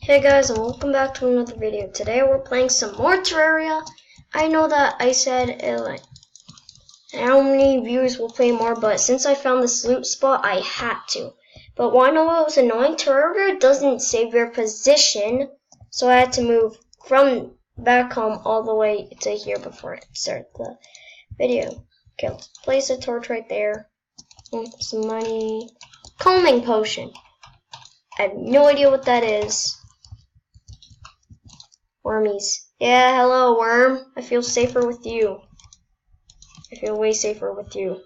Hey guys, and welcome back to another video. Today we're playing some more Terraria. I know that I said like how many viewers will play more, but since I found this loot spot, I had to. But wanna know what was annoying? Terraria doesn't save your position, so I had to move from back home all the way to here before I could start the video. Okay, let's place a torch right there. Some money. Calming potion. I have no idea what that is. Wormies. Yeah, hello, worm. I feel safer with you. I feel way safer with you.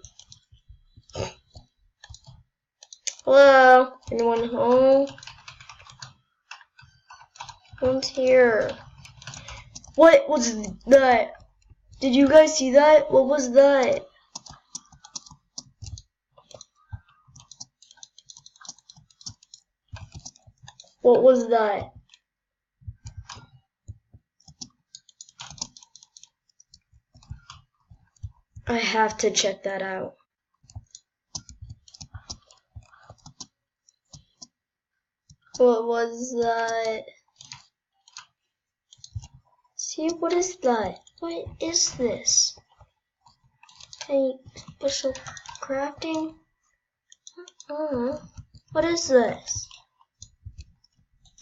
Hello? Anyone home? One's here. What was that? Did you guys see that? What was that? What was that? I have to check that out. What was that? See, what is that? What is this? Any special crafting? What is this?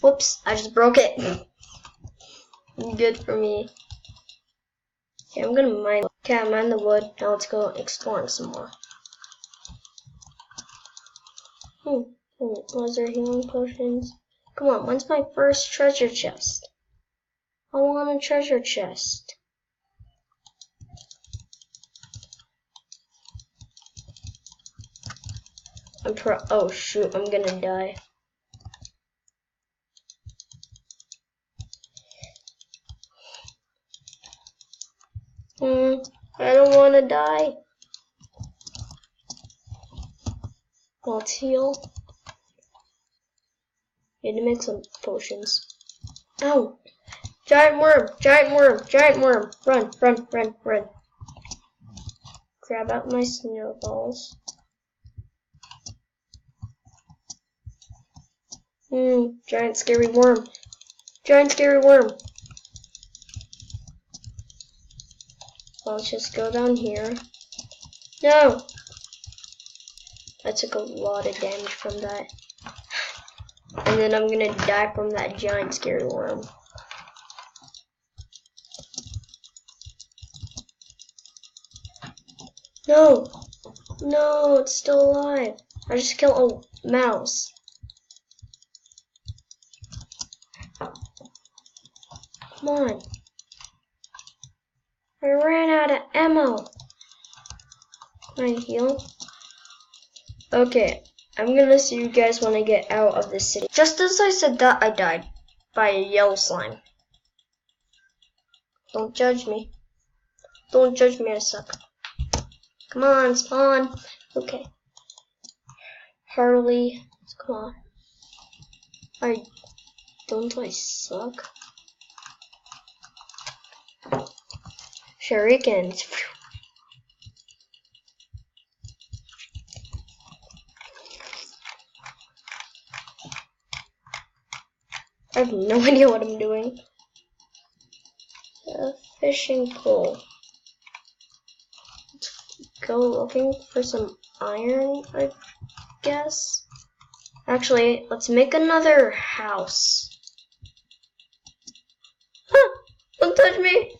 Whoops, I just broke it. Good for me. Okay, I'm gonna mine. Okay, I mined the wood. Now let's go exploring some more. Was there healing potions? Come on, when's my first treasure chest? I want a treasure chest. Oh shoot, I'm gonna die. I don't want to die. Let's heal. Need to make some potions. Ow! Giant worm! Giant worm! Giant worm! Run! Run! Run! Run! Grab out my snowballs. Giant scary worm! Giant scary worm! Let's just go down here. No! I took a lot of damage from that. And then I'm gonna die from that giant scary worm. No! No, it's still alive. I just killed a mouse. Come on. I ran out of ammo. Can I heal? Okay, I'm gonna see you guys when I get out of this city. Just as I said that, I died by a yellow slime. Don't judge me. Don't judge me, I suck. Come on, spawn. Okay. Harley, come on. Don't I suck? Shurikens. I have no idea what I'm doing. A fishing pole. Let's go looking for some iron, I guess. Actually, let's make another house. Don't touch me!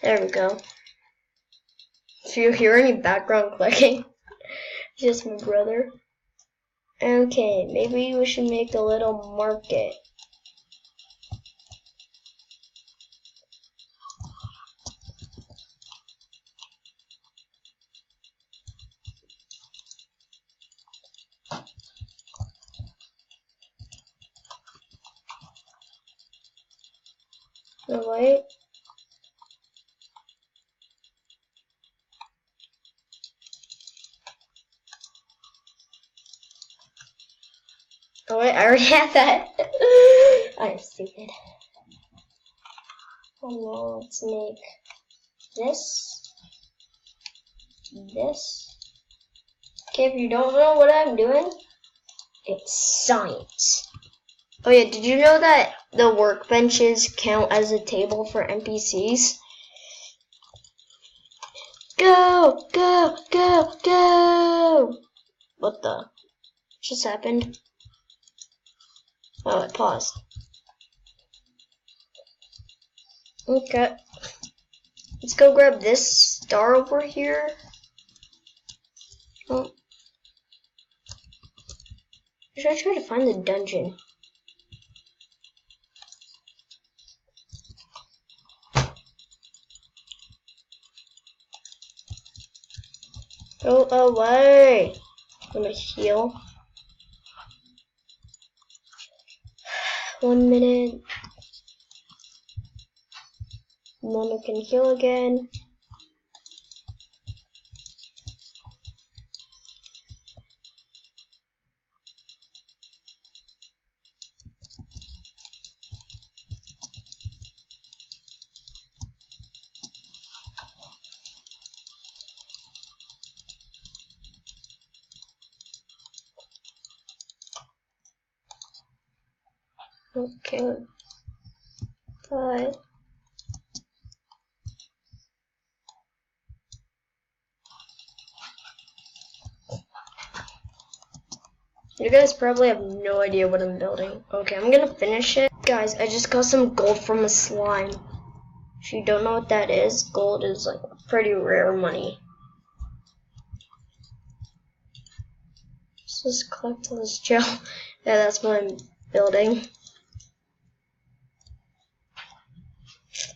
There we go. If you hear any background clicking, it's just my brother. Okay, maybe we should make a little market. No, wait. Oh wait, I already had that. I'm stupid. And now let's make this. Okay, if you don't know what I'm doing, it's science. Oh yeah, did you know that the workbenches count as a table for NPCs? Go, go, go, go! What the just happened? Oh, it paused. Okay. Let's go grab this star over here. Oh. Should I try to find the dungeon? Go away! I'm gonna heal. 1 minute. And then I can heal again. Okay. But you guys probably have no idea what I'm building. Okay, I'm gonna finish it. Guys, I just got some gold from a slime. If you don't know what that is, gold is like pretty rare money. Let's just collect all this gel. Yeah, that's what I'm building.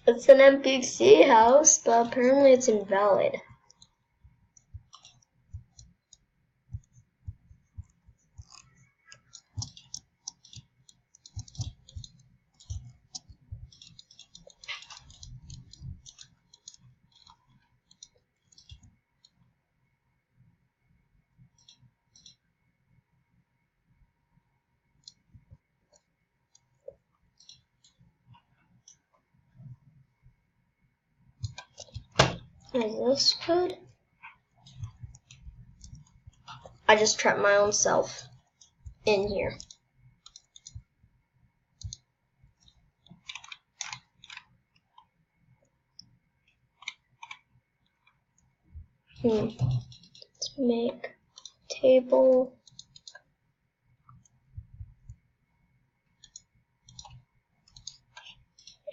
It's an NPC house, but apparently it's invalid. Is this good? I just trapped my own self in here. Let's make table.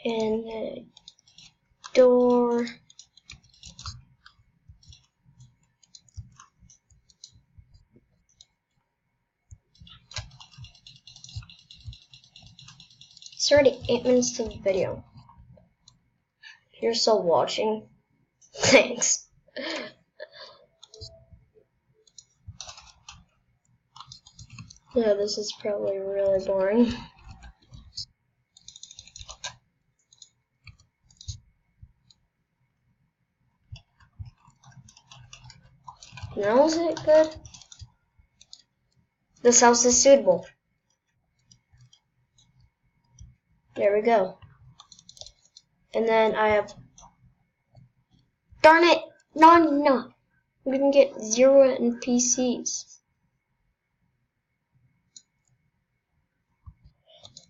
And a door. It's already 8 minutes to the video. If you're still watching, thanks. Yeah, this is probably really boring. Now is it good? This house is suitable. There we go. And then I have... Darn it! No! I'm gonna get 0 NPCs.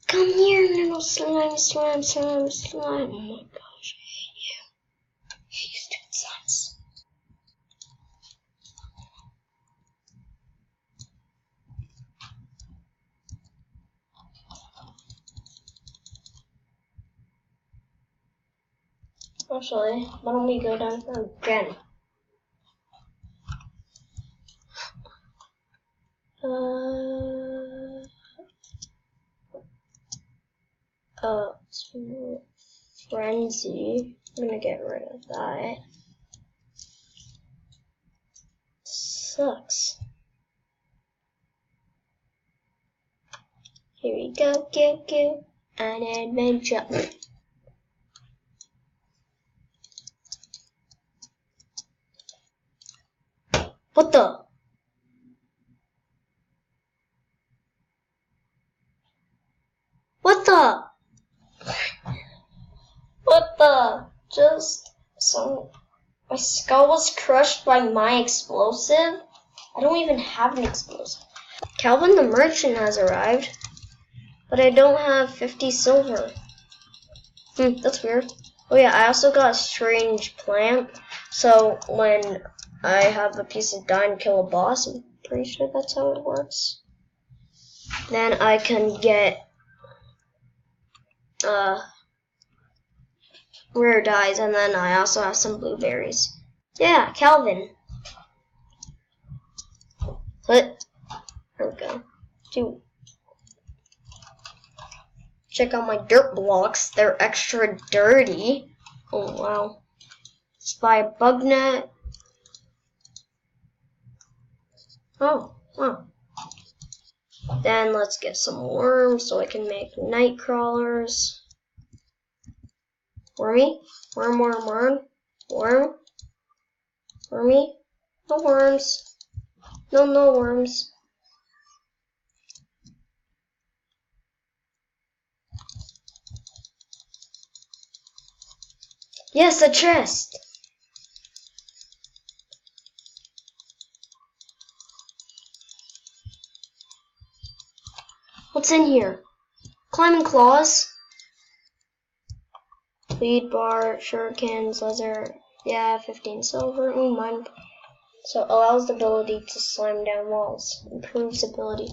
Come here, little slime. Oh my gosh, I hate you. I hate you stupid slimes. Actually, why don't we go down here again? Frenzy. I'm gonna get rid of that. Sucks. Here we go, go, an adventure. What the? What the? What the? the? Just some. My skull was crushed by my explosive. I don't even have an explosive. Calvin the merchant has arrived, but I don't have 50 silver. That's weird. Oh yeah, I also got a strange plant. So when I have a piece of dye and kill a boss, I'm pretty sure that's how it works. Then I can get rare dyes, and then I also have some blueberries. Yeah, Calvin. There we go. Dude. Check out my dirt blocks. They're extra dirty. Oh, wow. Let's buy a bug net. Oh, wow. Then let's get some worms so I can make night crawlers. Wormy? Worm, worm, worm. Worm? Wormy? No worms. No, no worms. Yes, a chest! What's in here? Climbing claws? Lead bar, shurikens, leather. Yeah, 15 silver. Ooh, mine. So allows the ability to slam down walls. Improves ability.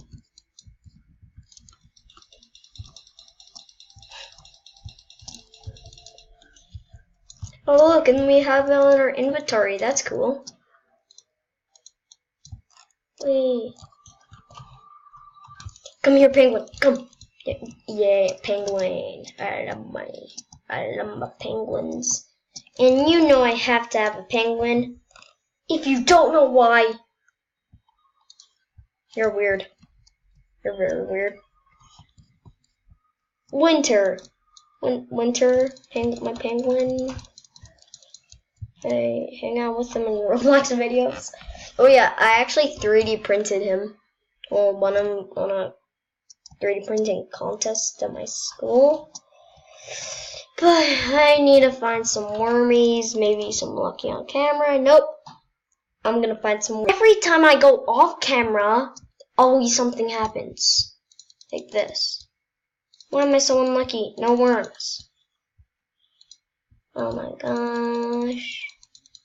Oh look, and we have it on our inventory. That's cool. Wait. Come here, penguin. Come. Yeah, penguin. I love money. I love my penguins. And you know I have to have a penguin. If you don't know why, you're weird. You're very weird. Winter. Winter, my penguin. I hang out with him in Roblox videos. Oh yeah, I actually 3D printed him. Well, won him on a 3D printing contest at my school. But I need to find some wormies, maybe some lucky on camera. Nope. I'm gonna find some. Every time I go off camera, always something happens. Like this. Why am I so unlucky? No worms. Oh my gosh.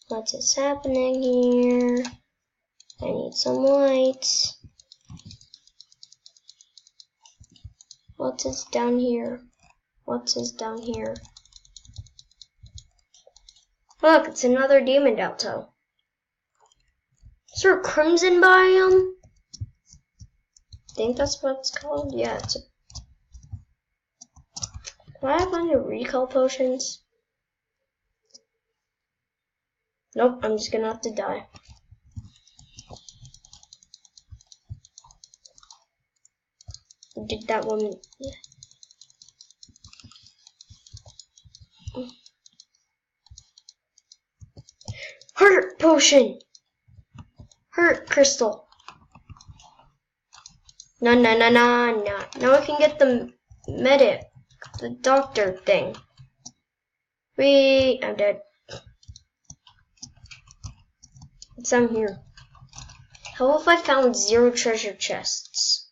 What is happening here? I need some lights. What is down here? What is down here? Look, it's another demon delta. Is there a crimson biome? I think that's what it's called. Yeah, it's a... Do I have any recall potions? Nope, I'm just gonna have to die. Did that one... Yeah. Heart potion! Heart crystal. No, no, no, no, no. Now I can get the medic, the doctor thing. I'm dead. It's down here. How if I found 0 treasure chests?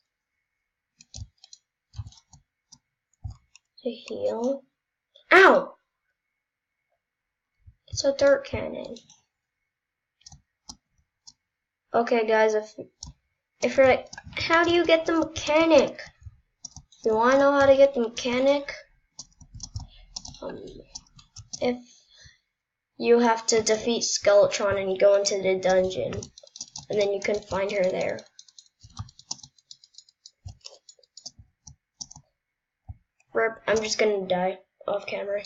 To heal. Ow! It's a dirt cannon. Okay, guys, if you're like, how do you get the mechanic? If you want to know how to get the mechanic, if you have to defeat Skeletron and you go into the dungeon, and then you can find her there. Rip, I'm just gonna die off camera.